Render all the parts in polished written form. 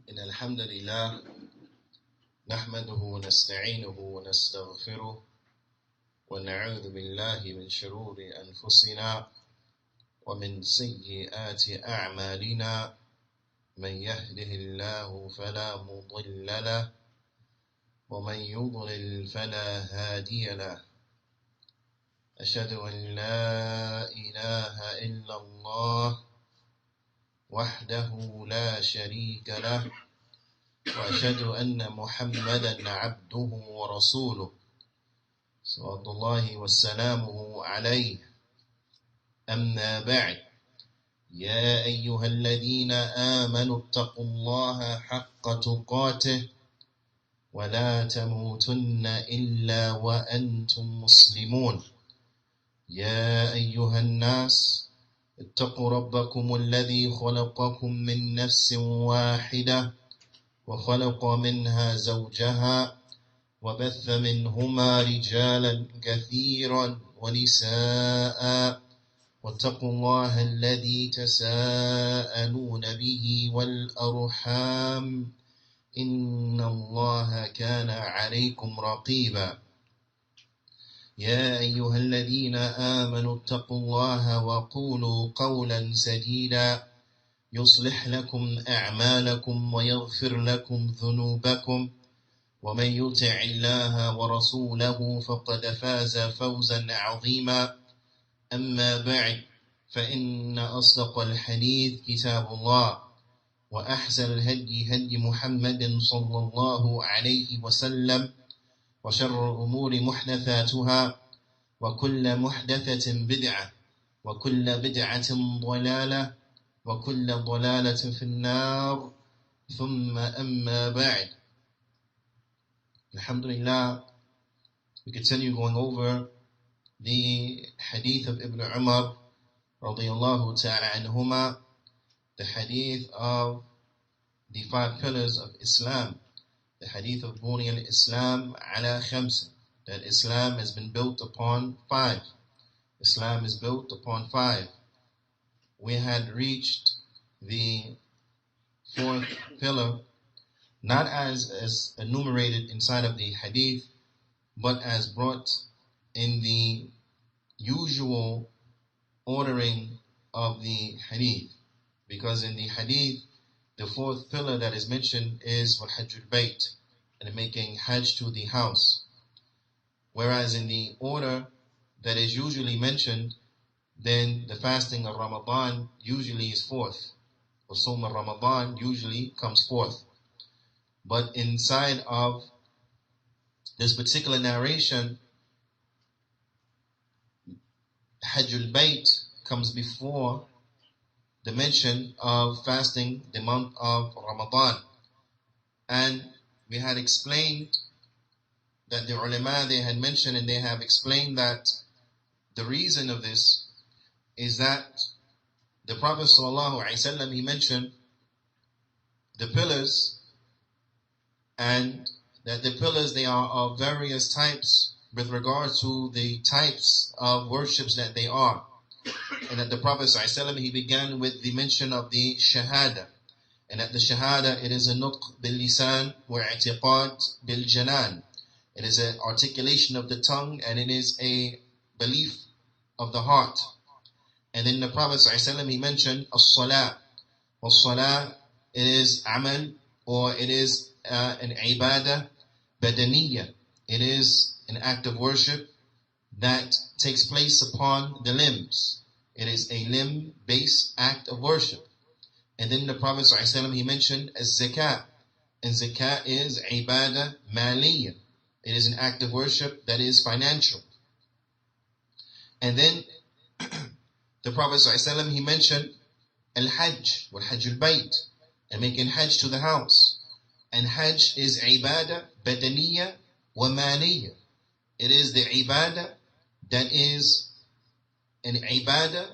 إن الحمد لله نحمده ونستعينه ونستغفره ونعوذ بالله من شرور أنفسنا ومن سيئات أعمالنا من يهده الله فلا مضل له ومن يضلل فلا هادي له أشهد أن لا إله إلا الله وحده لا شريك له وأشهد أن محمدا عبده ورسوله صلوات الله وسلامه عليه. أما بعد، يا أيها الذين آمنوا اتقوا الله حق تقاته ولا تموتن إلا وأنتم مسلمون. يا أيها الناس اتقوا ربكم الذي خلقكم من نفس واحدة وخلق منها زوجها وبث منهما رجالا كثيرا ونساء واتقوا الله الذي تساءلون به والأرحام إن الله كان عليكم رقيبا. يا أيها الذين آمنوا اتقوا الله وقولوا قولا سديدا يصلح لكم أعمالكم ويغفر لكم ذنوبكم ومن يطع الله ورسوله فقد فاز فوزا عظيما. أما بعد، فإن أصدق الحديث كتاب الله وأحسن الهدي هدي محمد صلى الله عليه وسلم وشر الأمور محدثاتها وكل محدثة بدعة وكل بدعة ضلالة وكل ضلالة في النار. ثم أما بعد. Alhamdulillah, we continue going over the hadith of Ibn Umar radiyallahu ta'ala anhuma, the hadith of the 5 pillars of Islam, the hadith of Buni al-Islam ala khamsa, that Islam has been built upon 5. Islam is built upon 5. We had reached the 4th pillar, not as enumerated inside of the hadith, but as brought in the usual ordering of the hadith. Because in the hadith, the 4th pillar that is mentioned is Hajjul Bayt, and making Hajj to the house. Whereas in the order that is usually mentioned, then the fasting of Ramadan usually is 4th, or Sawm of Ramadan usually comes 4th. But inside of this particular narration, Hajjul Bayt comes before the mention of fasting the month of Ramadan. And we had explained that the ulama, they had mentioned and they have explained that the reason of this is that the Prophet ﷺ, he mentioned the pillars, and that the pillars, they are of various types with regard to the types of worships that they are. And that the Prophet ﷺ, he began with the mention of the shahada. And that the shahada, it is a nutq bil lisan wa i'tiqad bil janan. It is an articulation of the tongue and it is a belief of the heart. And then the Prophet ﷺ, he mentioned as-salah. As-salah, it is amal, or it is an ibadah badaniyya. It is an act of worship that takes place upon the limbs. It is a limb-based act of worship. And then the Prophet ﷺ, he mentioned as-zakah. And zakah is ibadah maliyya. It is an act of worship that is financial. And then the Prophet ﷺ, he mentioned al-hajj, wal-hajj al-bayt, and making hajj to the house. And hajj is ibadah badaniyya wa maliyya. It is the ibadah that is an ibadah,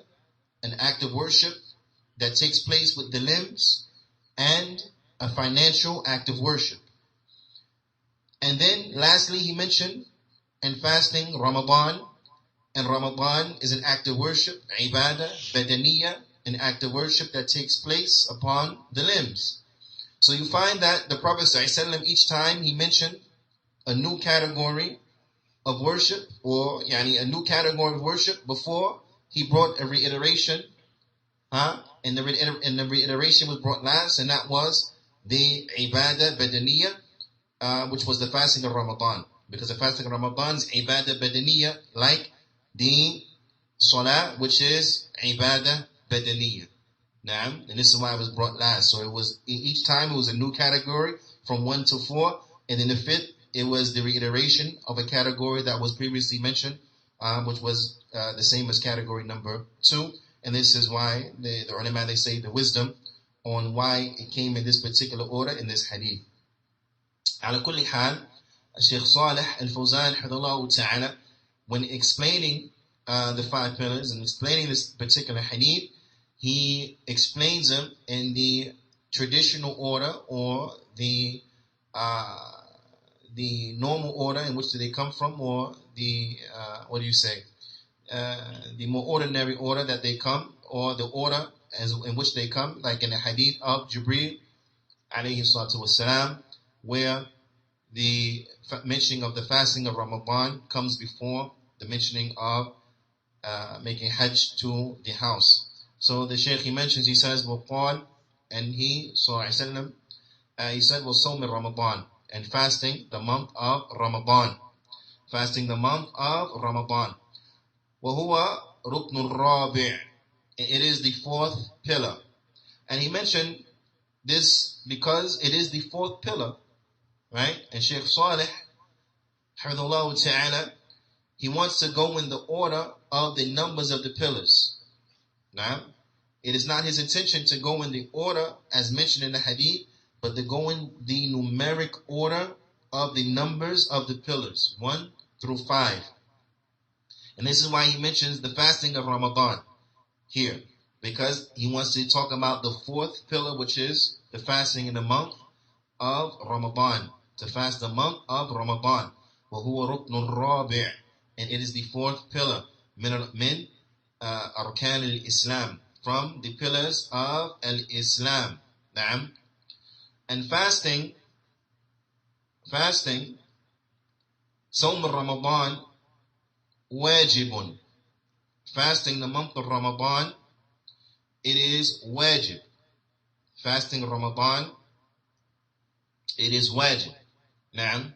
an act of worship that takes place with the limbs, and a financial act of worship. And then lastly, he mentioned and fasting Ramadan. And Ramadan is an act of worship, ibadah badaniyya, an act of worship that takes place upon the limbs. So you find that the Prophet ﷺ, each time he mentioned a new category of worship, or a new category of worship, before he brought a reiteration, and the reiteration was brought last, and that was the ibadah badaniyah, which was the fasting of Ramadan. Because the fasting of Ramadan is ibadah badaniyah, like the salah, which is ibadah badaniyah. And this is why it was brought last. So it was, each time it was a new category from 1 to 4, and then the 5th, it was the reiteration of a category that was previously mentioned, which was the same as category number 2. And this is why the ulama, they say the wisdom on why it came in this particular order in this hadith. Ala kulli hal, Shaykh Salih al-Fawzan hafidhahullah ta'ala, when explaining the 5 pillars and explaining this particular hadith, he explains them in the traditional order, or the normal order in which they come from, or the the more ordinary order that they come, or the order in which they come, like in the hadith of Jibreel alayhi salatu wassalam, where the mentioning of the fasting of Ramadan comes before the mentioning of making hajj to the house. So the Shaykh, he mentions, he says, وَقَالْ, and he, sallallahu alayhi wa sallam, he said, وَصَوْمِ Ramadan, and fasting the month of Ramadan. Fasting the month of Ramadan. وَهُوَ رُكْنُ الرَّابِعِ, and it is the 4th pillar. And he mentioned this because it is the 4th pillar, right? And Shaykh Salih, hafidhahullah ta'ala, he wants to go in the order of the numbers of the pillars. Now, it is not his intention to go in the order as mentioned in the hadith, but to go in the numeric order of the numbers of the pillars, 1 through 5. And this is why he mentions the fasting of Ramadan here, because he wants to talk about the 4th pillar, which is the fasting in the month of Ramadan, to fast the month of Ramadan. وَهُوَ رُكْنُ الرَّابِعِ, and it is the 4th pillar, min Arkan al-Islam, from the pillars of al-Islam. Naam. And fasting, Sawm Ramadan, wajibun. Fasting the month of Ramadan, it is wajib. Fasting Ramadan, it is wajib. Naam.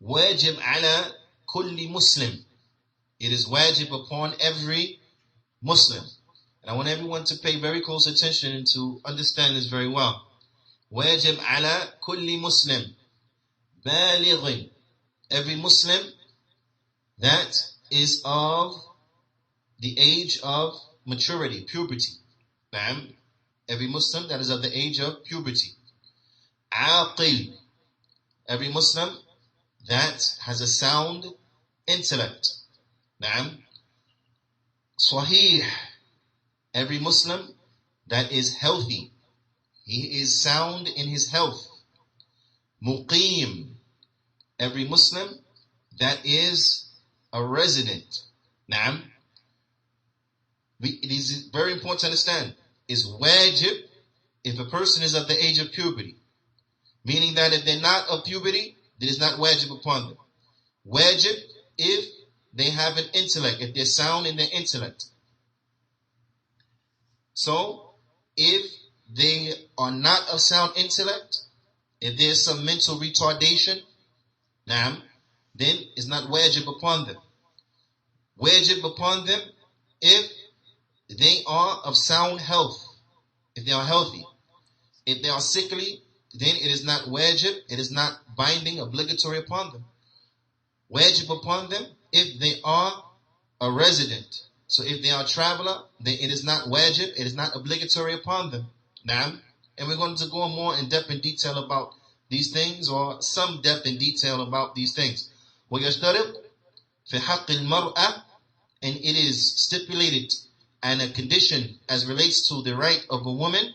Wajib ala kulli Muslim. It is wajib upon every Muslim. And I want everyone to pay very close attention and to understand this very well. Wajib ala kulli Muslim. Balighin. Every Muslim that is of the age of maturity, puberty. Every Muslim that is of the age of puberty. Aqil. Every Muslim that has a sound intellect. Sahih. Every Muslim that is healthy. He is sound in his health. Muqim. Every Muslim that is a resident. It is very important to understand. It's wajib if a person is of the age of puberty. Meaning that if they're not of puberty, it is not wajib upon them. Wajib if they have an intellect, if they're sound in their intellect. So, if they are not of sound intellect, if there's some mental retardation, then it's not wajib upon them. Wajib upon them if they are of sound health, if they are healthy. If they are sickly, then it is not wajib, it is not binding, obligatory upon them. Wajib upon them if they are a resident. So if they are a traveler, then it is not wajib, it is not obligatory upon them. And we're going to go more in depth and detail about these things, or some depth and detail about these things. وَيَشْتَرِطْ فِي حَقِّ الْمَرْأَةِ, and it is stipulated and a condition as relates to the right of a woman,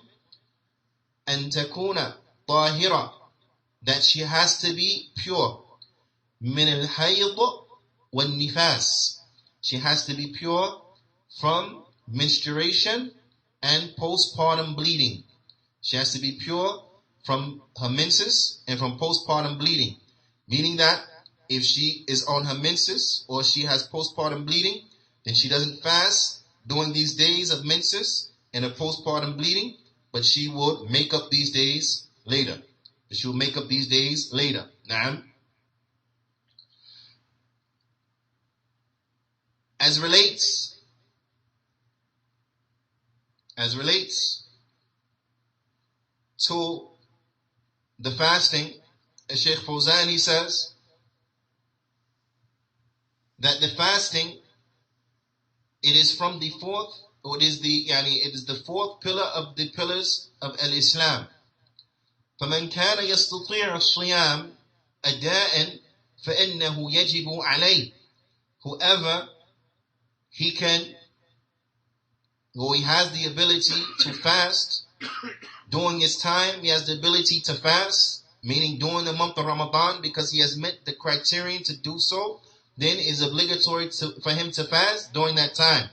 أَن تَكُونَ طَاهِرَةً, that she has to be pure. مِنَ الْحَيْضِ وَالنِّفَاسِ, she has to be pure from menstruation and postpartum bleeding. She has to be pure from her menses and from postpartum bleeding. Meaning that if she is on her menses or she has postpartum bleeding, then she doesn't fast during these days of menses and of postpartum bleeding, but she would make up these days later. She will make up these days later. Naam. As relates to the fasting, Shaykh Fawzani says that the fasting, it is from the fourth, or it is the fourth pillar of the pillars of Al-Islam. فَمَنْ كَانَ يَسْتَطِيعُ الصِّيَامَ أَدَاءً فَإِنَّهُ يَجِبُ عَلَيْهِ. Whoever he has the ability to fast during his time, he has the ability to fast, meaning during the month of Ramadan, because he has met the criterion to do so, then it is obligatory for him to fast during that time.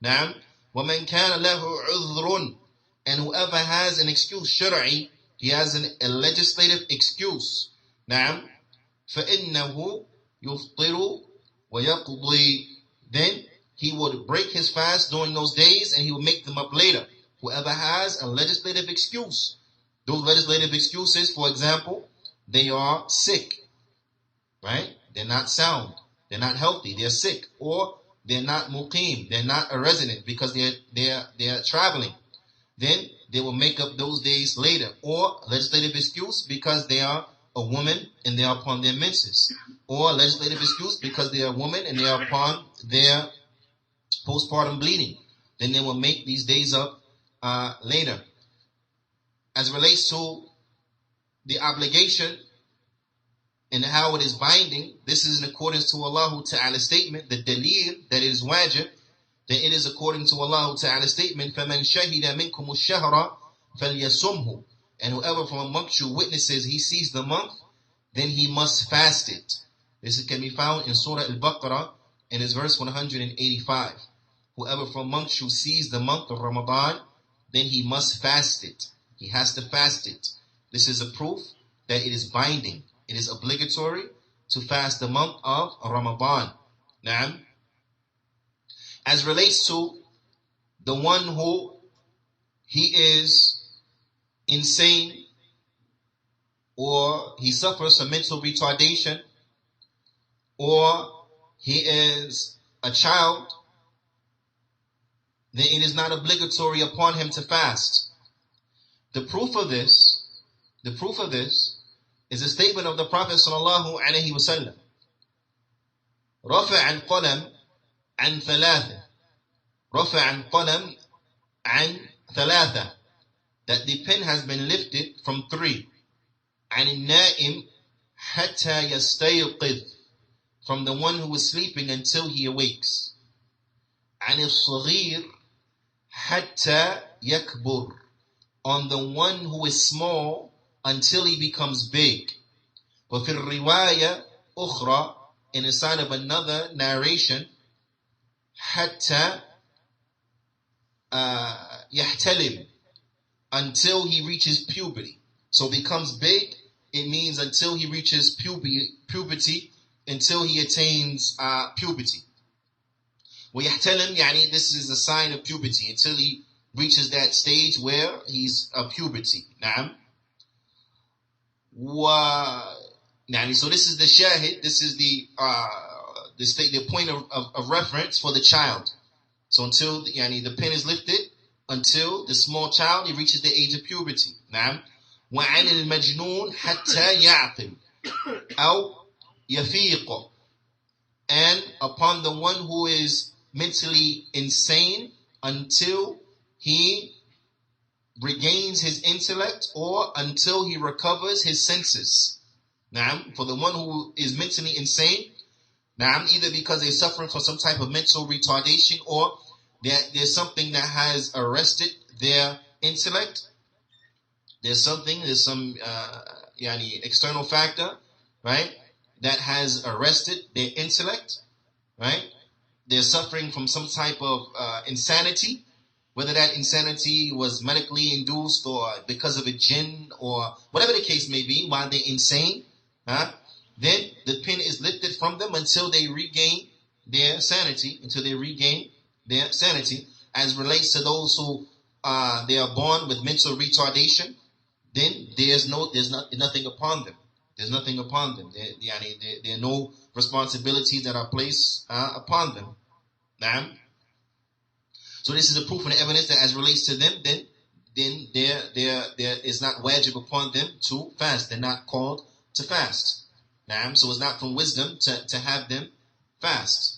Now, وَمَنْ كَانَ لَهُ عُذْرٌ, and whoever has an excuse, shar'i, he has a legislative excuse. Now, فَإِنَّهُ يُفْطِرُ وَيَقْضِي, then he would break his fast during those days and he will make them up later. Whoever has a legislative excuse. Those legislative excuses, for example, they are sick, right? They're not sound. They're not healthy. They're sick. Or they're not muqim. They're not a resident because they're traveling. Then they will make up those days later. Or legislative excuse because they are a woman and they are upon their menses. Or legislative excuse because they are a woman and they are upon their postpartum bleeding. Then they will make these days up later. As relates to the obligation and how it is binding, this is in accordance to Allah Ta'ala's statement, the dalil that it is wajib, that it is according to Allah Ta'ala's statement, فَمَنْ شَهِدَ مِنْكُمُ الشَّهْرَ فَلْيَصُمْهُ, and whoever from amongst you witnesses he sees the month, then he must fast it. This can be found in Surah Al-Baqarah and is verse 185. Whoever from amongst you sees the month of Ramadan, then he must fast it. He has to fast it. This is a proof that it is binding. It is obligatory to fast the month of Ramadan. Naam. As relates to the one who he is insane or he suffers from mental retardation or he is a child, then it is not obligatory upon him to fast. The proof of this is a statement of the Prophet sallallahu alaihi wasallam. رفع القلم عن ثلاثة. رفع القلم عن ثلاثة. That the pen has been lifted from three. عن النائم حتى يستيقظ. From the one who is sleeping until he awakes. عن الصغير حتى يكبر. On the one who is small until he becomes big. وفي الرواية أخرى, in the side of another narration, حتى يحتلم, until he reaches puberty. So becomes big, it means until he reaches puberty, until he attains puberty. ويحتلم, يعني this is a sign of puberty, until he reaches that stage where he's a puberty. Naam. So this is the shahid, this is the point of reference for the child. So until the pen is lifted, until the small child he reaches the age of puberty. Naam. وعن المجنون حتى يعقل أو يفيق. And upon the one who is mentally insane until he regains his intellect or until he recovers his senses. Naam, for the one who is mentally insane, naam, either because they're suffering from some type of mental retardation or there's something that has arrested their intellect. There's some external factor, right, that has arrested their intellect, right? They're suffering from some type of insanity, whether that insanity was medically induced or because of a jinn or whatever the case may be, while they're insane, then the pin is lifted from them until they regain their sanity, As relates to those who they are born with mental retardation, then there's nothing upon them. There's nothing upon them. There are no responsibilities that are placed upon them. Naam. So this is a proof and evidence that as relates to them, then there is not wajib upon them to fast. They're not called to fast. Naam. So it's not from wisdom to have them fast.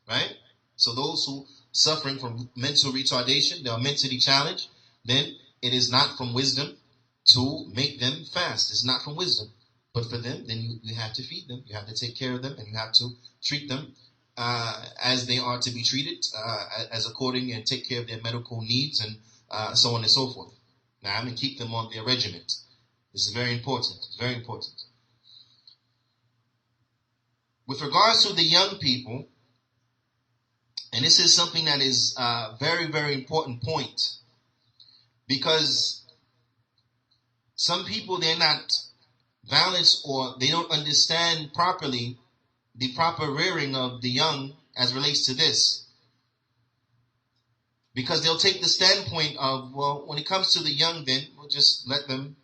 Right? So those who suffering from mental retardation, they are mentally challenged, then it is not from wisdom to make them fast. It's not from wisdom. But for them, then you have to feed them. You have to take care of them, and you have to treat them as they are to be treated, as according, and take care of their medical needs and so on and so forth. Now, and keep them on their regiment. This is very important. It's very important. With regards to the young people, and this is something that is a very, very important point, because some people, they're not balanced or they don't understand properly the proper rearing of the young as relates to this. Because they'll take the standpoint of, well, when it comes to the young, then we'll just let them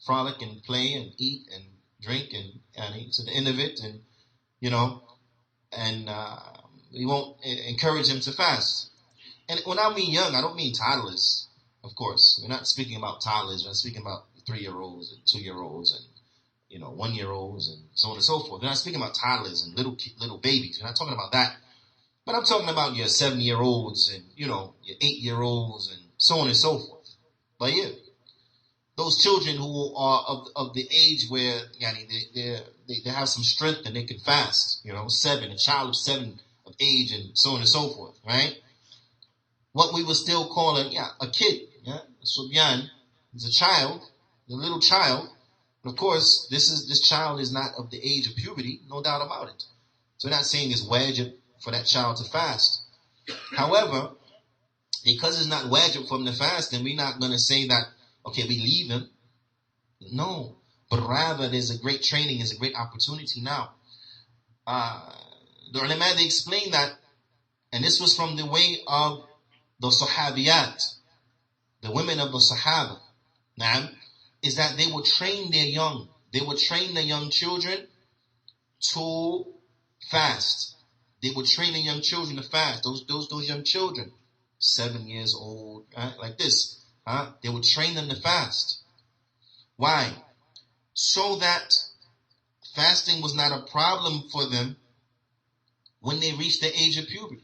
frolic and play and eat and drink and to the end of it, and we won't encourage them to fast. And when I mean young, I don't mean toddlers, of course. We're not speaking about toddlers. We're speaking about 3-year-olds and 2-year-olds and 1-year-olds and so on and so forth. We're not speaking about toddlers and little babies. We're not talking about that. But I'm talking about your 7-year-olds and your 8-year-olds and so on and so forth. But yeah, those children who are of the age where they have some strength and they can fast. A child of 7 of age and so on and so forth, right? What we would still call a kid, Juyaanee is a child, a little child. But of course, this child is not of the age of puberty, no doubt about it. So we're not saying it's wajib for that child to fast. However, because it's not wajib for him to fast, then we're not going to say that, okay, we leave him. No, but rather there's a great training, there's a great opportunity now. The ulama, they explain that, and this was from the way of the sahabiyat, the women of the sahaba, is that they would train their young. They would train the young children to fast. They would train the young children to fast. Those young children, 7 years old, right? Like this, they would train them to fast. Why? So that fasting was not a problem for them when they reached the age of puberty.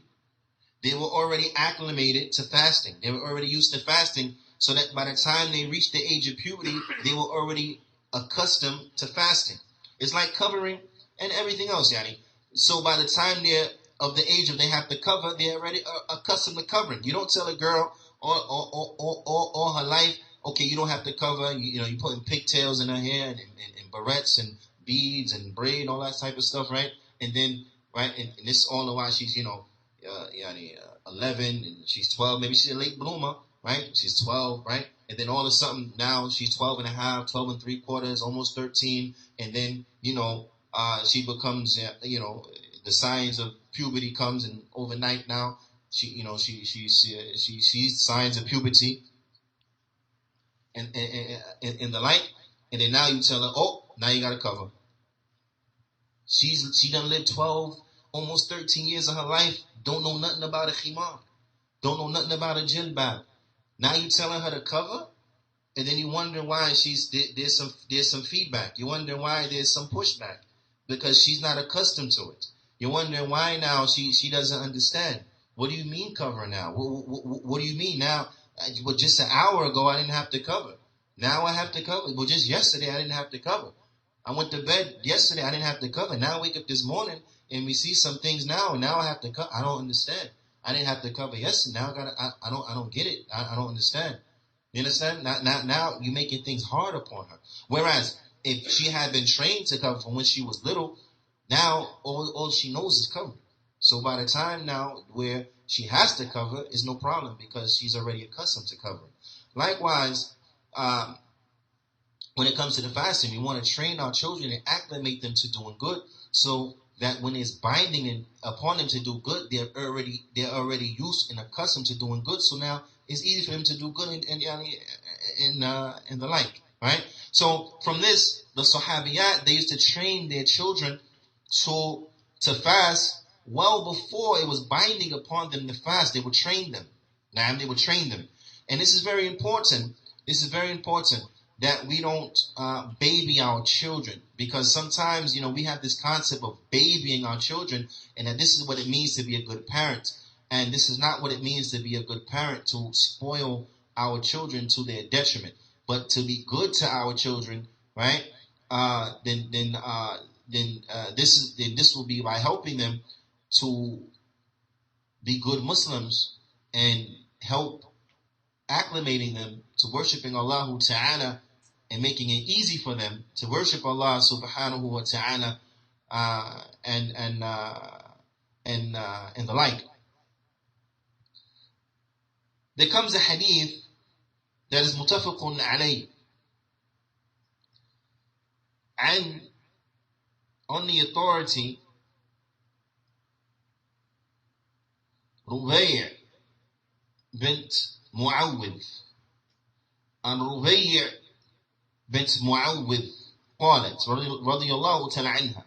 They were already acclimated to fasting. They were already used to fasting, so that by the time they reached the age of puberty, they were already accustomed to fasting. It's like covering and everything else, Yani. So by the time they're of the age of they have to cover, they're already accustomed to covering. You don't tell a girl all her life, okay, you don't have to cover. You're putting pigtails in her hair and barrettes and beads and braid and all that type of stuff, right? And then, right, and this all the while she's 11 and she's 12. Maybe she's a late bloomer, right? She's 12, right? And then all of a sudden now she's 12 and a half, 12 and 3/4, almost 13. And then, she becomes, the signs of puberty comes, and overnight now she sees signs of puberty and the like. And then now you tell her, oh, now you got to cover. She done lived 12, almost 13 years of her life, don't know nothing about a khimar, don't know nothing about a jilbab. Now you telling her to cover, and then you wonder why there's some feedback. You wonder why there's some pushback, because she's not accustomed to it. You're wondering why now she doesn't understand. What do you mean cover now? What do you mean now? Well, just an hour ago I didn't have to cover. Now I have to cover. Well, just yesterday I didn't have to cover. I went to bed yesterday, I didn't have to cover. Now I wake up this morning and we see some things now, and now I have to cover. I don't understand. I didn't have to cover yesterday. Now I don't get it. I don't understand. You understand? Now you're making things hard upon her. Whereas if she had been trained to cover from when she was little, now all she knows is covering. So by the time now where she has to cover, is no problem because she's already accustomed to covering. Likewise, when it comes to the fasting, we want to train our children and acclimate them to doing good, so that when it's binding upon them to do good, they're already used and accustomed to doing good. So now it's easy for them to do good and the like, right? So from this, the Sahabiyat, they used to train their children to fast well before it was binding upon them to fast. They would train them. Now they would train them, and this is very important. This is very important that we don't baby our children, because sometimes, we have this concept of babying our children, and that this is what it means to be a good parent. And this is not what it means to be a good parent, to spoil our children to their detriment, but to be good to our children, right? This will be by helping them to be good Muslims and help acclimating them to worshiping Allah Ta'ala and making it easy for them to worship Allah Subhanahu wa Ta'ala and the like. There comes a hadith that is mutafaqun alayh, and on the authority Riviera bint Muawwidh, and Riviera bint Muawwidh قالت رضي الله تعالى عنها,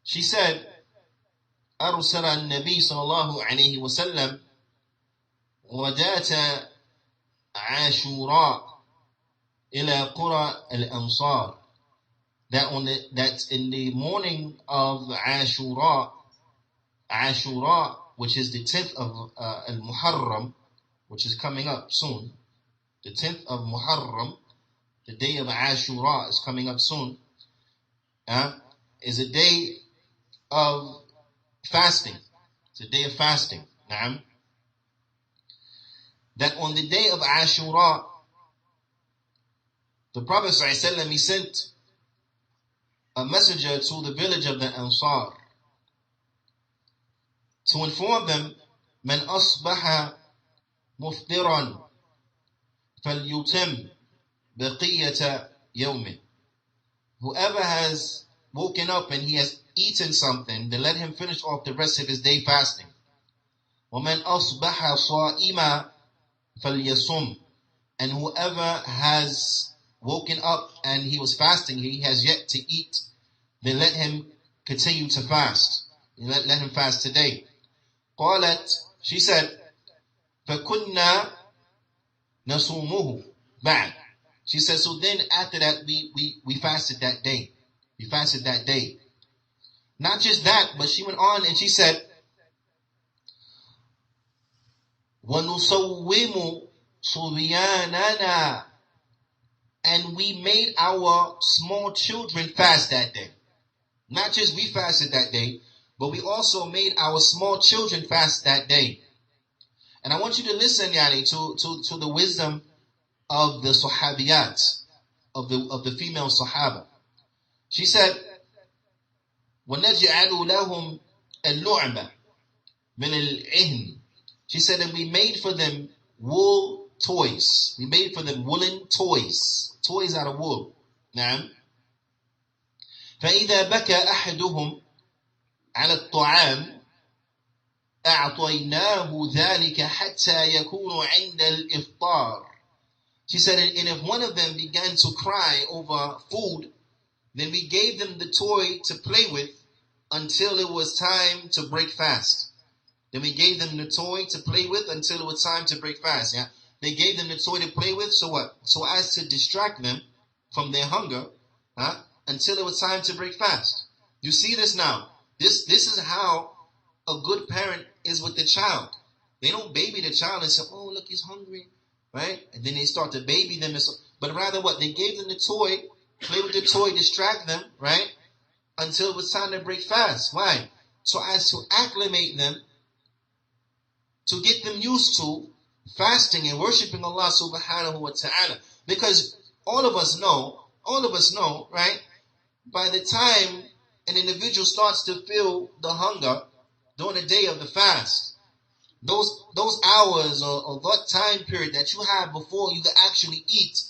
she said, أرسل النبي صلى الله عليه وسلم غداة عاشوراء إلى قرى الأنصار, that in the morning of Ashura, which is the 10th of Al-Muharram, which is coming up soon, the 10th of Muharram, the day of Ashura is coming up soon, is a day of fasting. It's a day of fasting. That on the day of Ashura, the Prophet ﷺ, he sent a messenger to the village of the Ansar to inform them, من أصبح مفطرا فليتم بقية يومه. Whoever has woken up and he has eaten something, then let him finish off the rest of his day fasting. ومن أصبح صائما فليصم. And whoever has woken up and he was fasting, he has yet to eat, then let him continue to fast. Let him fast today. قالت, she said, فَكُنَّا نَصُومُهُ بَعْدْ. She said, so then after that, we fasted that day. We fasted that day. Not just that, but she went on and she said, وَنُصَوِّمُ صُبْيَانَنَا. And we made our small children fast that day. Not just we fasted that day, but we also made our small children fast that day. And I want you to listen, to the wisdom of the Sahabiyat, of the female Sahaba. She said, وَنَجْعَلُ لَهُمْ اللُّعْبَ مِنَ الْعِهْنِ. She said, and we made for them wool toys. We made for them woolen toys. Toys out of wool. نعم. فإذا بكى أحدهم على الطعام أعطيناه ذلك حتى يكون عند الإفطار. She said, and if one of them began to cry over food, then we gave them the toy to play with until it was time to break fast. Then we gave them the toy to play with until it was time to break fast. Yeah, they gave them the toy to play with, so what? So as to distract them from their hunger, until it was time to break fast. You see this now? This is how a good parent is with the child. They don't baby the child and say, oh, look, he's hungry, right? And then they start to baby them. But rather what? They gave them the toy, play with the toy, distract them, right? Until it was time to break fast. Why? So as to acclimate them, to get them used to fasting and worshiping Allah Subhanahu wa Ta'ala. Because all of us know, right? By the time an individual starts to feel the hunger, during the day of the fast, those hours or that time period that you have before you can actually eat,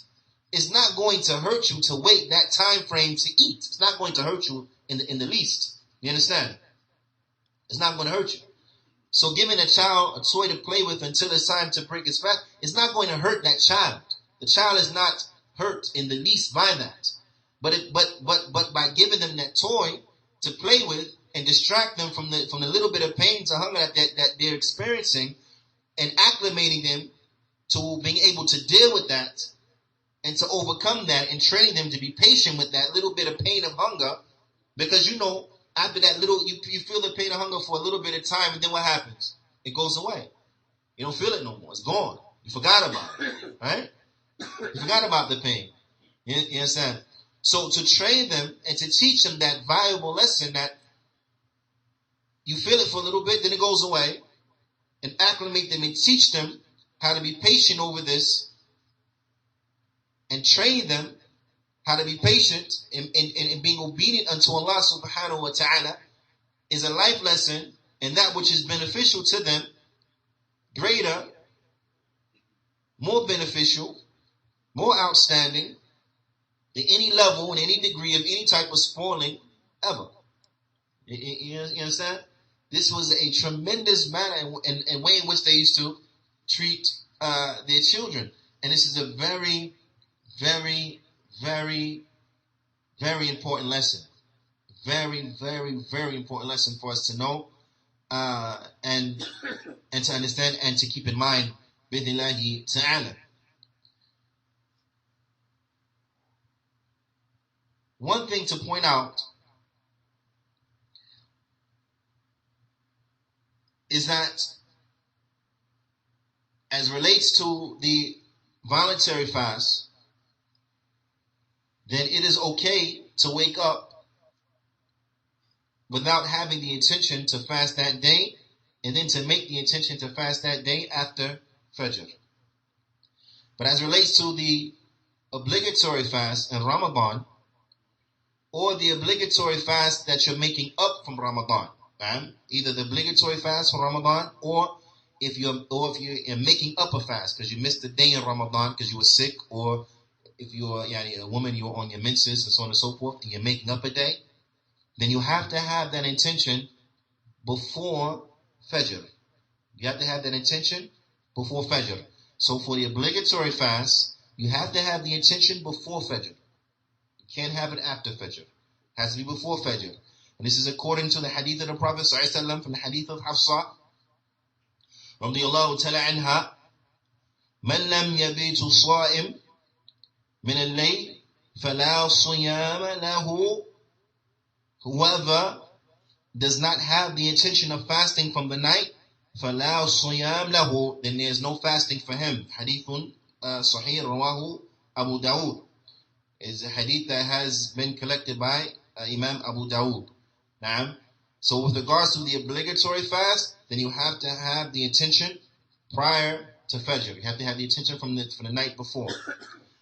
it's not going to hurt you to wait that time frame to eat. It's not going to hurt you in the least. You understand? It's not going to hurt you. So giving a child a toy to play with until it's time to break his fast, it's not going to hurt that child. The child is not hurt in the least by that. But by giving them that toy to play with and distract them from the little bit of pain to hunger that they're experiencing, and acclimating them to being able to deal with that and to overcome that, and training them to be patient with that little bit of pain of hunger, because after that little, you feel the pain of hunger for a little bit of time, and then what happens? It goes away. You don't feel it no more. It's gone. You forgot about it, right? You forgot about the pain. You understand? So to train them and to teach them that valuable lesson, that you feel it for a little bit, then it goes away, and acclimate them and teach them how to be patient over this, and train them how to be patient and being obedient unto Allah subhanahu wa ta'ala, is a life lesson, and that which is beneficial to them, greater, more beneficial, more outstanding than any level and any degree of any type of spoiling ever. You understand? This was a tremendous manner and way in which they used to treat their children. And this is a very, very, very, very important lesson. Very, very, very important lesson for us to know and to understand and to keep in mind. Bidnillahi ta'ala. One thing to point out is that as relates to the voluntary fast, then it is okay to wake up without having the intention to fast that day, and then to make the intention to fast that day after Fajr. But as relates to the obligatory fast in Ramadan, or the obligatory fast that you're making up from Ramadan, either the obligatory fast for Ramadan, or if you're making up a fast because you missed a day in Ramadan because you were sick, or if you're a woman, you're on your menses and so on and so forth, and you're making up a day, then you have to have that intention before Fajr. You have to have that intention before Fajr. So for the obligatory fast, you have to have the intention before Fajr. You can't have it after Fajr. It has to be before Fajr. And this is according to the hadith of the Prophet ﷺ, from the hadith of Hafsa radiyallahu ta'ala anha, "Man lam yabitu sa'im min al-layl fala siyama lahu." Whoever does not have the intention of fasting from the night, فَلَا صِيَامْ لَهُ, then there is no fasting for him. Hadithun Sahih Rawahu Abu Dawud. Is a hadith that has been collected by Imam Abu Dawud. So with regards to the obligatory fast, then you have to have the intention prior to Fajr. You have to have the intention from the night before.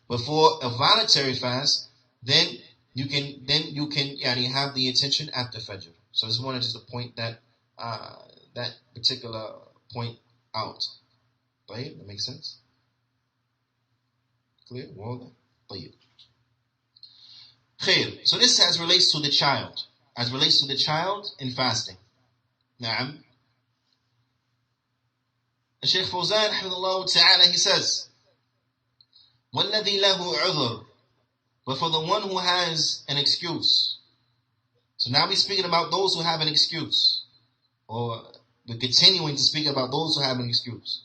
But for a voluntary fast, then you can have the intention after Fajr. So I just wanted to point that particular point out. Right? That makes sense? Clear? Well, طيب. Khair. So this as relates to the child. As relates to the child in fasting. Na'am. Shaykh Fawzan, hafidhullah ta'ala, he says, وَالَّذِي لَهُ عُذْرٌ, but for the one who has an excuse. So now we're speaking about those who have an excuse. Or we're continuing to speak about those who have an excuse.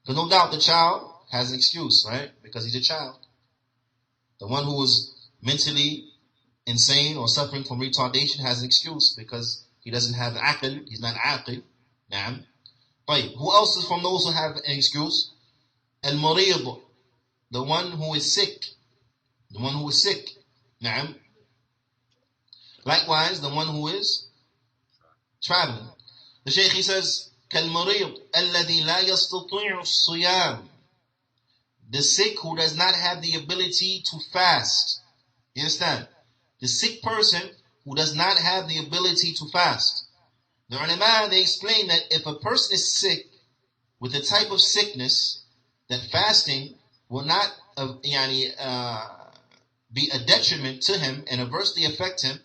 Because no doubt the child has an excuse, right? Because he's a child. The one who is mentally insane or suffering from retardation has an excuse because he doesn't have aql, he's not aqil. Na'am. Who else is from those who have an excuse? Al-Marid, the one who is sick. The one who is sick. Na'am. Likewise, the one who is traveling. The Shaykh, he says, كَالْمَرِيض الَّذِي لَا يَسْتَطِيعُ الصِّيَامِ, the sick who does not have the ability to fast. You understand? The sick person who does not have the ability to fast. The ulama, they explain that if a person is sick with a type of sickness, that fasting will not be a detriment to him and adversely affect him,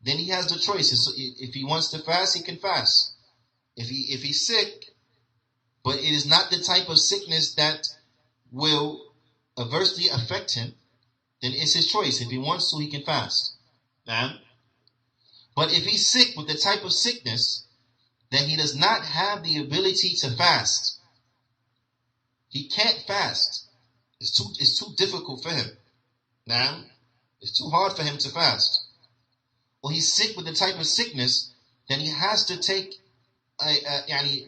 then he has the choice. So if he wants to fast, he can fast. If he's sick, but it is not the type of sickness that will adversely affect him, then it's his choice. If he wants to, he can fast. Now, but if he's sick with the type of sickness that he does not have the ability to fast, he can't fast. It's too difficult for him. Now, it's too hard for him to fast. Or he's sick with the type of sickness that he has to take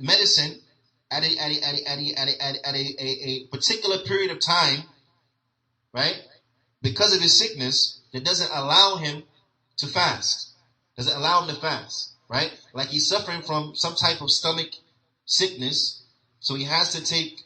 medicine at a particular period of time, right? Because of his sickness, that doesn't allow him to fast. Doesn't allow him to fast, right? Like he's suffering from some type of stomach sickness, so he has to take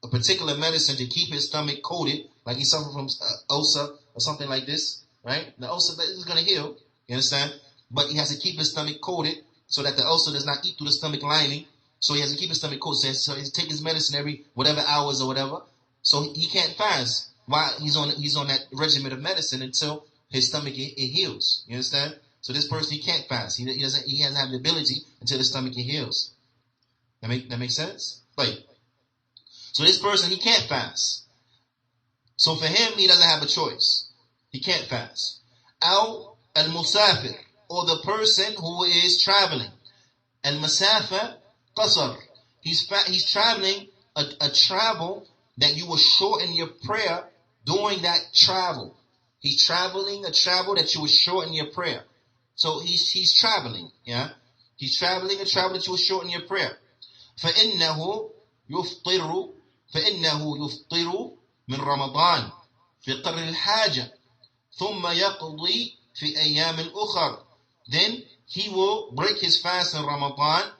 a particular medicine to keep his stomach coated, like he's suffering from ulcer or something like this, right? The ulcer is going to heal, you understand? But he has to keep his stomach coated so that the ulcer does not eat through the stomach lining. So he has to keep his stomach coated. So he has to take his medicine every whatever hours or whatever. So he can't fast while he's on that regimen of medicine until his stomach it heals. You understand? So this person, he can't fast. He doesn't have the ability until his stomach heals. That make sense? Like, so this person, he can't fast. So for him, he doesn't have a choice. He can't fast. Al musafir, or the person who is traveling. Al masafa qasar. He's traveling a travel that you will shorten your prayer during that travel. He's traveling a travel that you will shorten your prayer. So he's traveling, yeah? He's traveling a travel that you will shorten your prayer. فإنه يفطر من رمضان في قدر الحاجة ثم يقضي في أيام الأخر. Then he will break his fast in Ramadan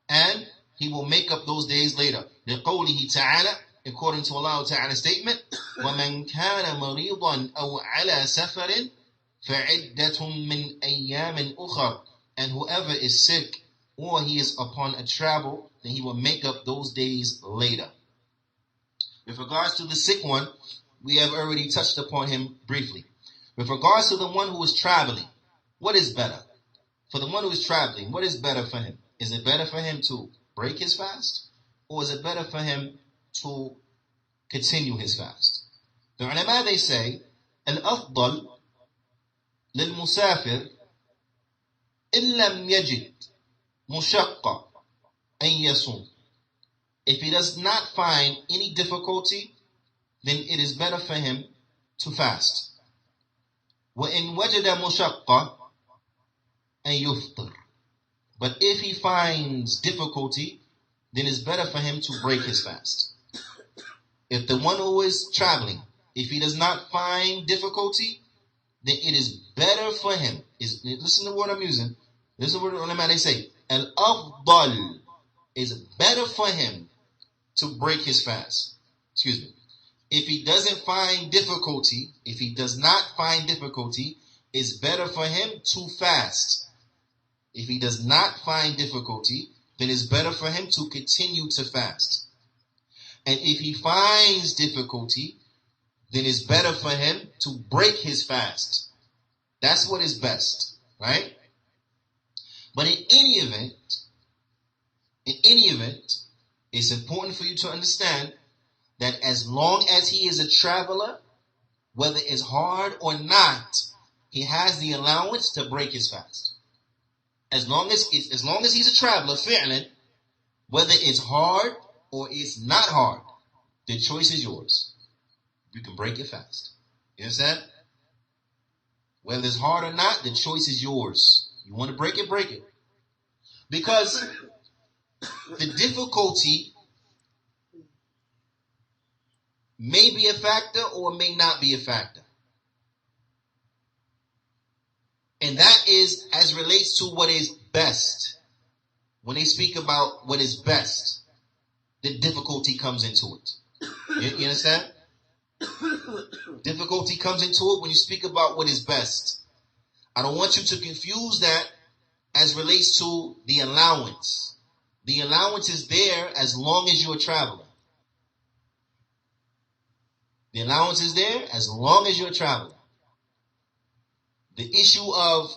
and he will make up those days later. لقوله تعالى, according to Allah Ta'ala's statement, وَمَنْ كَانَ مَرِيضًا أَوْ عَلَى سَفَرٍ فَعِدَّةٌ مِّنْ أَيَّامٍ أُخَرٍ. And whoever is sick or he is upon a travel, then he will make up those days later. With regards to the sick one, we have already touched upon him briefly. With regards to the one who is traveling, what is better? For the one who is traveling, what is better for him? Is it better for him to break his fast? Or is it better for him to continue his fast? The ulama, they say, الأفضل للمسافر إن لم يجد مشقة أن يصوم. If he does not find any difficulty, then it is better for him to fast. وإن وجد مشقة أن يفطر. But if he finds difficulty, then it's better for him to break his fast. If the one who is traveling, if he does not find difficulty, then it is better for him. Listen to the word I'm using. Listen to what they say. Al-afdal is better for him to break his fast. Excuse me. If he doesn't find difficulty, if he does not find difficulty, it's better for him to fast. If he does not find difficulty, then it's better for him to continue to fast. And if he finds difficulty, then it's better for him to break his fast. That's what is best, right? But in any event, it's important for you to understand that as long as he is a traveler, whether it's hard or not, he has the allowance to break his fast. As long as he's a traveler, fi'lan, whether it's hard or it's not hard, the choice is yours. You can break your fast. You understand? Whether it's hard or not, the choice is yours. You want to break it, break it. Because the difficulty may be a factor or may not be a factor. And that is as relates to what is best. When they speak about what is best, the difficulty comes into it. You understand? Difficulty comes into it when you speak about what is best. I don't want you to confuse that as relates to the allowance. The allowance is there as long as you're a traveler. The allowance is there as long as you're a traveler. The issue of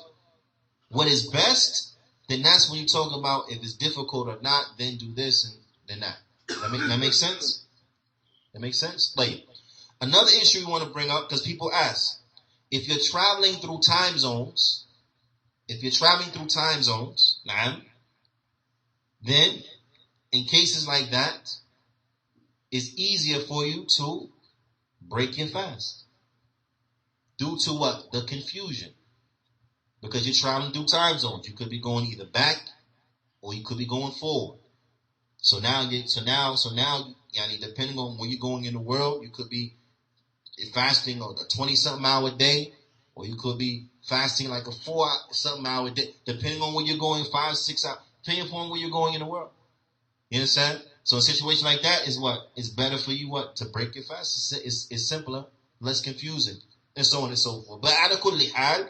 what is best, then that's when you talk about if it's difficult or not, then do this and then that. That makes sense? That makes sense? Like, another issue we want to bring up, because people ask, if you're traveling through time zones, then in cases like that, it's easier for you to break your fast. Due to what? The confusion. Because you're traveling through time zones. You could be going either back or you could be going forward. So now, depending on where you're going in the world, you could be fasting a 20-something hour day, or you could be fasting like a 4-something hour day, depending on where you're going, 5, 6 hours, depending upon where you're going in the world. You understand? So a situation like that is what? It's better for you what? To break your fast. It's simpler, less confusing, and so on and so forth. But ala kulli hal,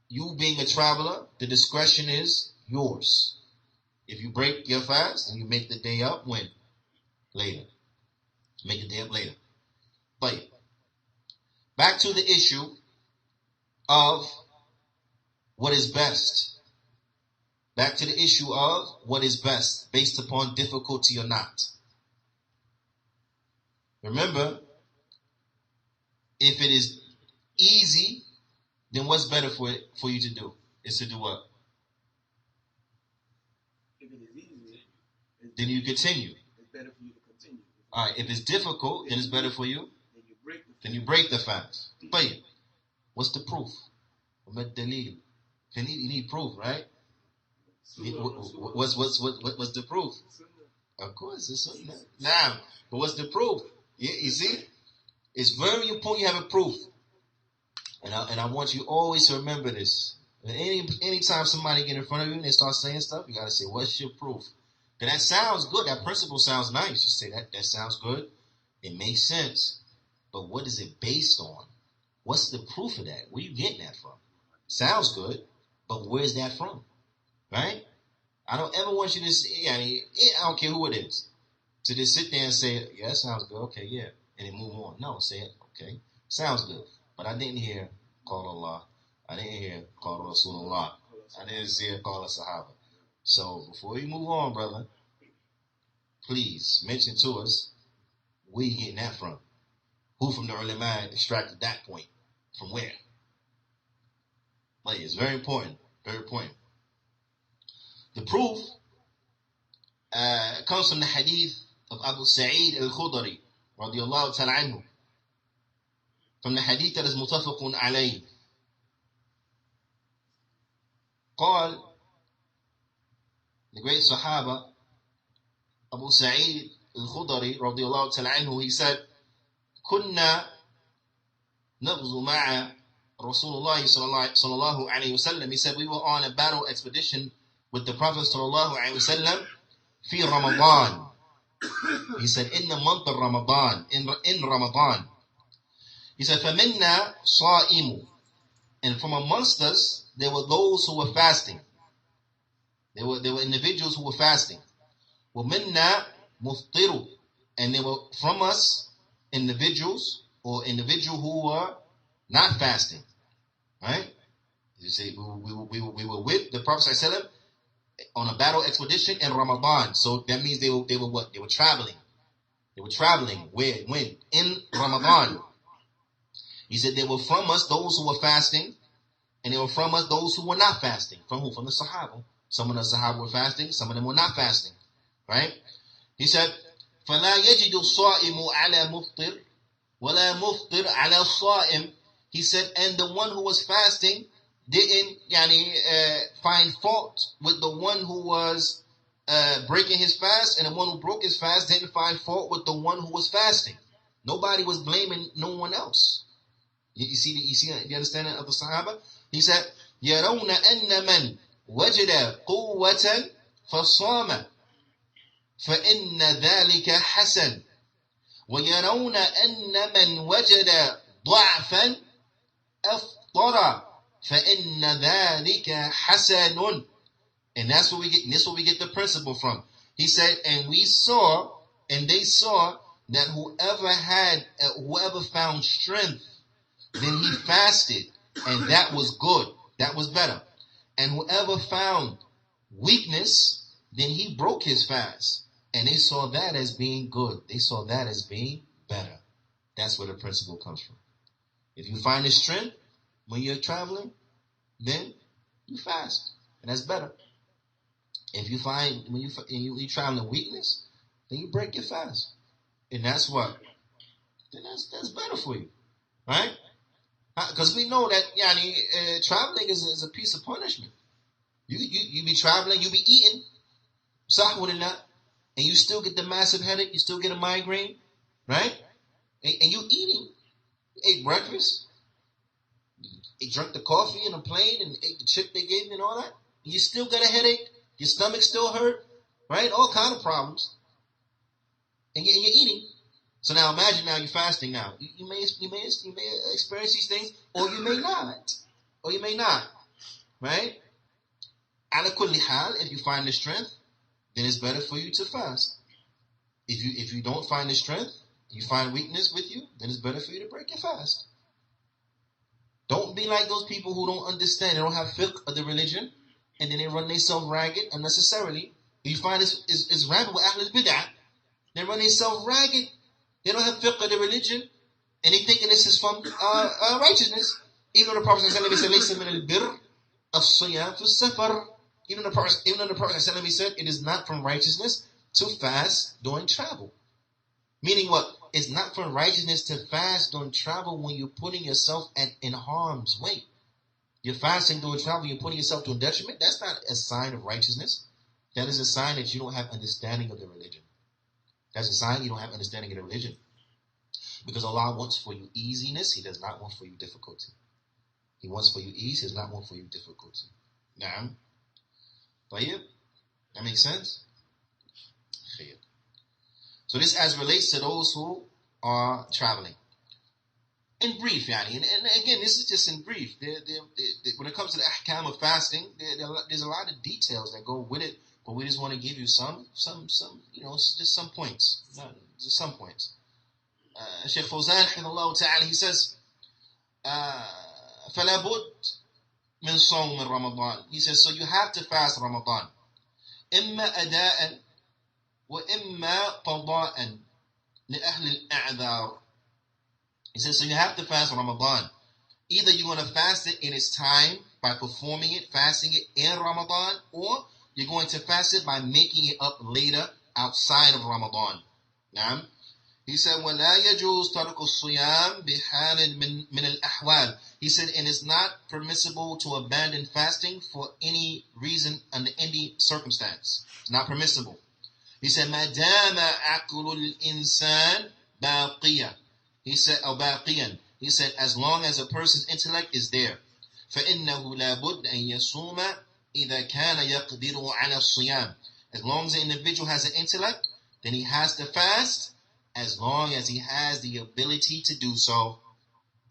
you being a traveler, the discretion is yours. If you break your fast, and you make the day up, when? Later. Make the day up later. But back to the issue of what is best. Back to the issue of what is best, based upon difficulty or not. Remember, if it is easy, then what's better for you to do? Is to do what? If it is easy, then you continue. It's better for you to continue. All right. If it's difficult, then it's better for you. Then you break the fast. But what's the proof? You need proof, right? What's the proof? Of course, it's Sunnah. Now, but what's the proof? You see, it's very important you have a proof. And I want you always to remember this. Anytime somebody get in front of you and they start saying stuff, you gotta say, "What's your proof?" Because that sounds good. That principle sounds nice. You say that sounds good. It makes sense. But what is it based on? What's the proof of that? Where are you getting that from? Sounds good, but where's that from? Right? I don't ever want you to say, I don't care who it is, to just sit there and say, "Yeah, that sounds good. Okay, yeah," and then move on. No, say it. Okay, sounds good. But I didn't hear Qala Allah. I didn't hear Qala Rasulullah. I didn't hear Qala Sahaba. So before you move on, brother, please mention to us where you getting that from. Who from the ulama extracted that point? From where? Like, it's very important. Very important. The proof comes from the hadith of Abu Sa'id al-Khudri radiyallahu ta'ala anhu. From the hadith that is mutafaqun alayh. قال, the great Sahaba Abu Sa'id al-Khudri radiyallahu ta'ala anhu, he said, كنا نغزو مع رسول الله صلى الله عليه وسلم. He said we were on a battle expedition with the Prophet صلى الله عليه وسلم في Ramadan. He said in the month of Ramadan, in Ramadan. He said فَمِنَّا صَائِمُ, and from amongst us there were those who were fasting. There were individuals who were fasting. وَمِنَّا مُفْطِرُ, and there were from us individuals who were not fasting, right? You say we were with the Prophet ﷺ on a battle expedition in Ramadan. So that means they were what? They were traveling. They were traveling. Where? When? In Ramadan. He said they were from us those who were fasting, and they were from us those who were not fasting. From who? From the Sahaba. Some of the Sahaba were fasting, some of them were not fasting, right? He said, فَلَا يَجِدُ الصَّائِمُ عَلَى مُفْطِرٍ وَلَا مُفْطِرْ عَلَى الصَّائِمِ. He said, and the one who was fasting didn't find fault with the one who was breaking his fast, and the one who broke his fast didn't find fault with the one who was fasting. Nobody was blaming no one else. You see the understanding of the Sahaba? He said, يَرَوْنَ أَنَّ مَنْ وَجَدَ قُوَّةً فَصَامَ فَإِنَّ ذَلِكَ حَسَنٌ وَيَرَوْنَ أَنَّ مَنْ وَجَدَ ضَعْفًا أَفْطَرَ فَإِنَّ ذَلِكَ حَسَنٌ. And that's what we get. And this is where we get the principle from. He said, and they saw that whoever found strength, then he fasted, and that was good. That was better. And whoever found weakness, then he broke his fast. And they saw that as being good. They saw that as being better. That's where the principle comes from. If you find the strength when you're traveling, then you fast. And that's better. If you find when you're traveling weakness, then you break your fast. And that's what? Then that's better for you. Right? Because we know that traveling is a piece of punishment. You be traveling, you be eating, sahwalillah, and you still get the massive headache, you still get a migraine, right? And you eating. You ate breakfast, you drank the coffee in a plane, and ate the chip they gave you and all that. And you still got a headache, your stomach still hurt, right? All kind of problems. And you're eating. So now imagine now you're fasting now. You may experience these things, or you may not. Or you may not. Right? Ala kulli hal, if you find the strength, then it's better for you to fast. If you don't find the strength, you find weakness with you, then it's better for you to break your fast. Don't be like those people who don't understand, they don't have fiqh of the religion, and then they run themselves ragged unnecessarily. You find this is rampant with Ahlul Bid'ah. They run themselves ragged. They don't have fiqh of the religion, and they thinking this is from righteousness. Even though the Prophet said, even though the Prophet said it is not from righteousness to fast during travel. Meaning what? It's not from righteousness to fast during travel when you're putting yourself in harm's way. You're fasting during travel, you're putting yourself to a detriment. That's not a sign of righteousness. That is a sign that you don't have understanding of the religion. That's a sign you don't have understanding of the religion. Because Allah wants for you easiness, He does not want for you difficulty. He wants for you ease, He does not want for you difficulty. Naam. Tayyib? That makes sense? Khair. So this as relates to those who are traveling. In brief, yani, and again, this is just in brief. When it comes to the ahkam of fasting, there's a lot of details that go with it, but we just want to give you some, just some points. Just some points. Shaykh Fawzan, rahimahullah ta'ala, he says, فَلَا بُدْ مِنْ صَوْمِ رَمَضَانِ. He says, so you have to fast Ramadan. إِمَّا أَدَاءً وَإِمَّا قَضَاءً لِأَهْلِ الْأَعْذَارِ. He says, so you have to fast Ramadan. Either you're going to fast it in its time by performing it, fasting it in Ramadan, or you're going to fast it by making it up later outside of Ramadan. Now, he said, وَلَا يَجُوزُ تَرْكُ الصِّيَامِ بِحَالٍ مِنَ الْأَحْوَالِ. He said, and it's not permissible to abandon fasting for any reason under any circumstance. It's not permissible. He said, مَا دَامَ عَقْلُ الْإِنسَانِ بَاقِيًا. He said, باقيًا. He said, as long as a person's intellect is there. فَإِنَّهُ لَا بُدْ أَنْ يَصُومَ إِذَا كَانَ يَقْدِرُ عَلَى الصِّيَامِ. As long as the individual has an intellect, then he has to fast as long as he has the ability to do so.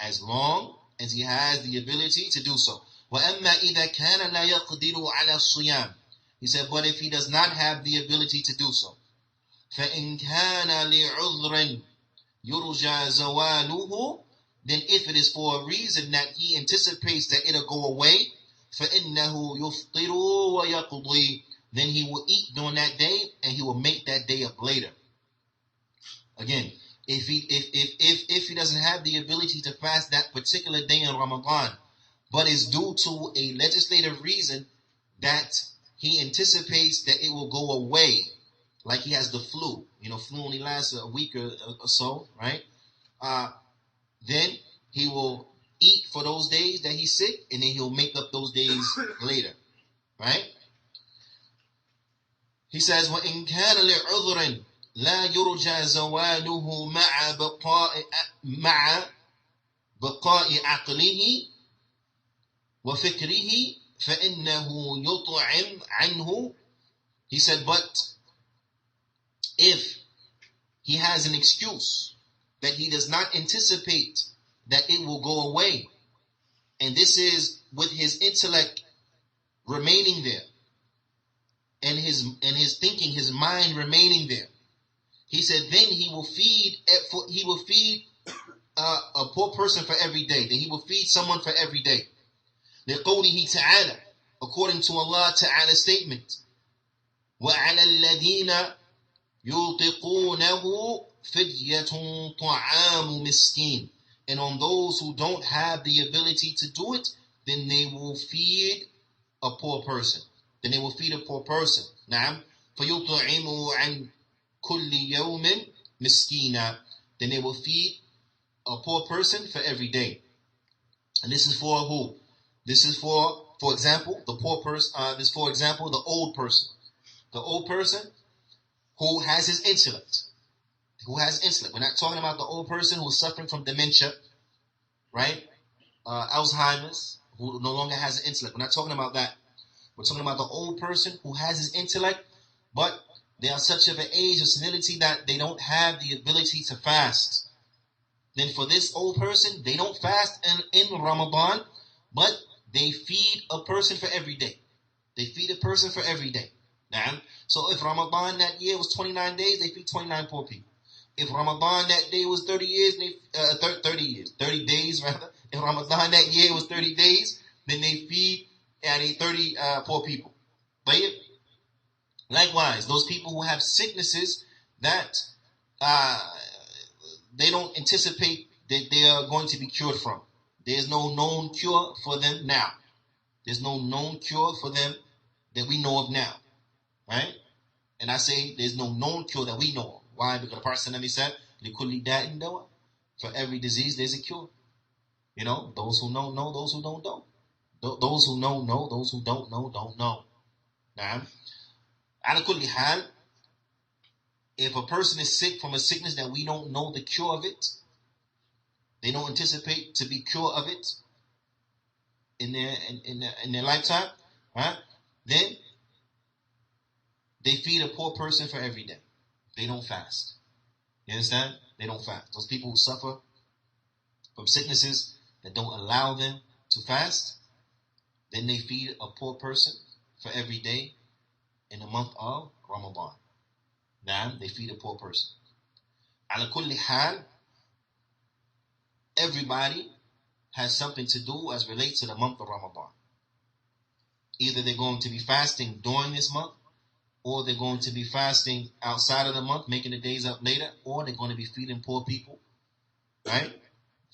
As long as he has the ability to do so. وَأَمَّا إِذَا كَانَ لَا يَقْدِرُ عَلَى الصِّيَامِ. He said, but if he does not have the ability to do so, فَإِنْ كَانَ لِعُذْرٍ يُرْجَى زَوَالُهُ. Then if it is for a reason that he anticipates that it'll go away, فَإِنَّهُ يُفْطِرُ وَيَقْضِي. Then he will eat during that day and he will make that day up later. Again, if he doesn't have the ability to fast that particular day in Ramadan, but it's due to a legislative reason that he anticipates that it will go away, like he has the flu. Flu only lasts a week or so, right? Then he will eat for those days that he's sick, and then he'll make up those days later, right? He says, وَإِنْ كَانَ لِعُذْرٍ لَا يُرْجَى زَوَالُهُ مَعَ بَقَاءِ عَقْلِهِ وَفِكْرِهِ فَإِنَّهُ يُطْعِمْ عَنْهُ. He said, but if he has an excuse that he does not anticipate that it will go away, and this is with his intellect remaining there, and his thinking, his mind remaining there. He said, then he will feed a poor person for every day. Then he will feed someone for every day. لِقَوْلِهِ تَعَالَى, according to Allah Ta'ala's statement. وَعَلَى الَّذِينَ يُطِقُونَهُ فِدْيَةٌ طَعَامُ مِسْكِينٍ. And on those who don't have the ability to do it, then they will feed a poor person. Then they will feed a poor person. نعم. فَيُطْعِمُوا عَنْ كُلِّ يَوْمٍ مِسْكِينًا. Then they will feed a poor person for every day. And this is for who? This is for example, the poor person. This, for example, the old person. The old person who has his intellect. Who has intellect. We're not talking about the old person who's suffering from dementia, right? Alzheimer's, who no longer has an intellect. We're not talking about that. We're talking about the old person who has his intellect, but they are such of an age of senility that they don't have the ability to fast. Then for this old person, they don't fast in Ramadan, but they feed a person for every day. They feed a person for every day. Now, so if Ramadan that year was 29 days, they feed 29 poor people. If Ramadan that day was 30 days rather. If Ramadan that year was 30 days, then they feed 30 poor people. But likewise, those people who have sicknesses that they don't anticipate that they are going to be cured from. There's no known cure for them now. There's no known cure for them that we know of now. Right? And I say there's no known cure that we know of. Why? Because the Prophet said, لِكُلِّ دَاءٍ دَوَاءٍ. For every disease, there's a cure. You know, those who know, those who don't. Those who know, those who don't know. Now, على كل حال, if a person is sick from a sickness that we don't know the cure of it, they don't anticipate to be cured of it in their lifetime, right? Then they feed a poor person for every day. They don't fast. You understand? They don't fast. Those people who suffer from sicknesses that don't allow them to fast, then they feed a poor person for every day in the month of Ramadan. Now, they feed a poor person. على كل حال, everybody has something to do as relates to the month of Ramadan. Either they're going to be fasting during this month, or they're going to be fasting outside of the month, making the days up later, or they're going to be feeding poor people, right?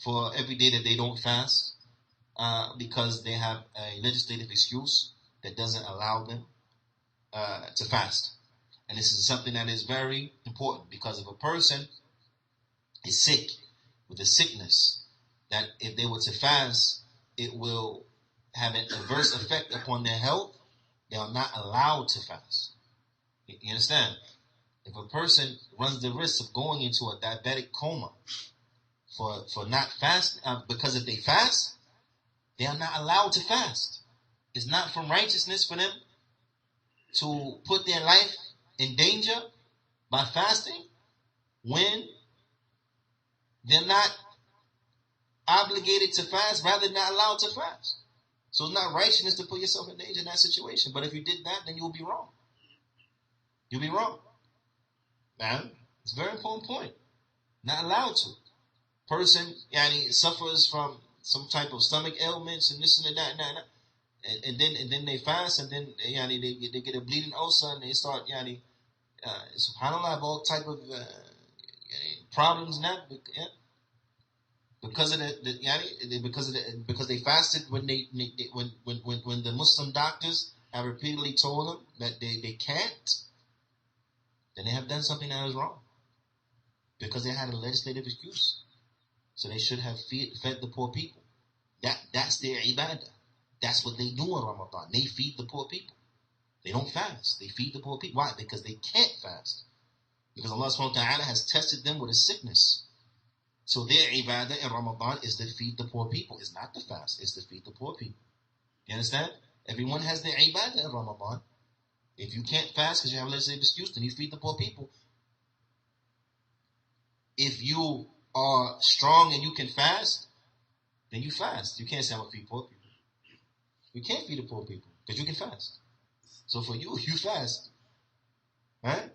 For every day that they don't fast, because they have a legislative excuse that doesn't allow them to fast. And this is something that is very important, because if a person is sick with a sickness that if they were to fast, it will have an adverse effect upon their health, they are not allowed to fast. You understand? If a person runs the risk of going into a diabetic coma for not fasting, because if they fast, they are not allowed to fast. It's not from righteousness for them to put their life in danger by fasting when they're not obligated to fast, rather not allowed to fast. So it's not righteousness to put yourself in danger in that situation. But if you did that, then you'll be wrong. You'll be wrong. Man, it's a very important point. Not allowed to. Person suffers from some type of stomach ailments and this and that and that. And then they fast, and then they get a bleeding ulcer, and they start subhanallah, all type of problems now, because they fasted when the Muslim doctors have repeatedly told them that they can't, then they have done something that is wrong, because they had a legislative excuse. So they should have fed the poor people. That's their ibadah. That's what they do in Ramadan. They feed the poor people. They don't fast. They feed the poor people. Why? Because they can't fast. Because Allah subhanahu wa ta'ala has tested them with a sickness. So their ibadah in Ramadan is to feed the poor people. It's not to fast. It's to feed the poor people. You understand? Everyone has their ibadah in Ramadan. If you can't fast because you have a legislative excuse, then you feed the poor people. If you are strong and you can fast, then you fast. You can't say I'm going to feed poor people. You can't feed the poor people because you can fast. So for you, you fast, right?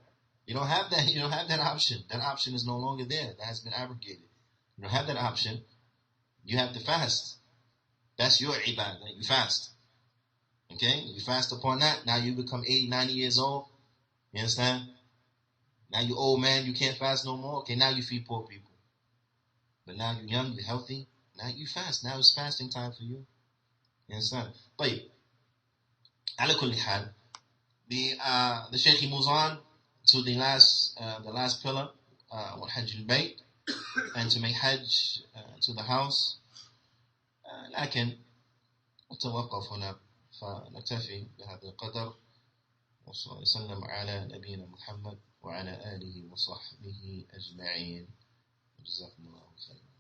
You don't have that. You don't have that option. That option is no longer there. That has been abrogated. You don't have that option. You have to fast. That's your ibadah. You fast. Okay? You fast upon that. Now you become 80, 90 years old. You understand? Now you old man. You can't fast no more. Okay, now you feed poor people. But now you're young. You're healthy. Now you fast. Now it's fasting time for you. You understand? But ala kulli hal, the Shaykh he moves on to the last pillar, Hajj al-Bayt, and to make Hajj to the house. لكن نتوقف هنا فنكتفي بهذا القدر وصلى الله وسلم على نبينا محمد وعلى آله وصحبه أجمعين. جزاكم الله خيرا.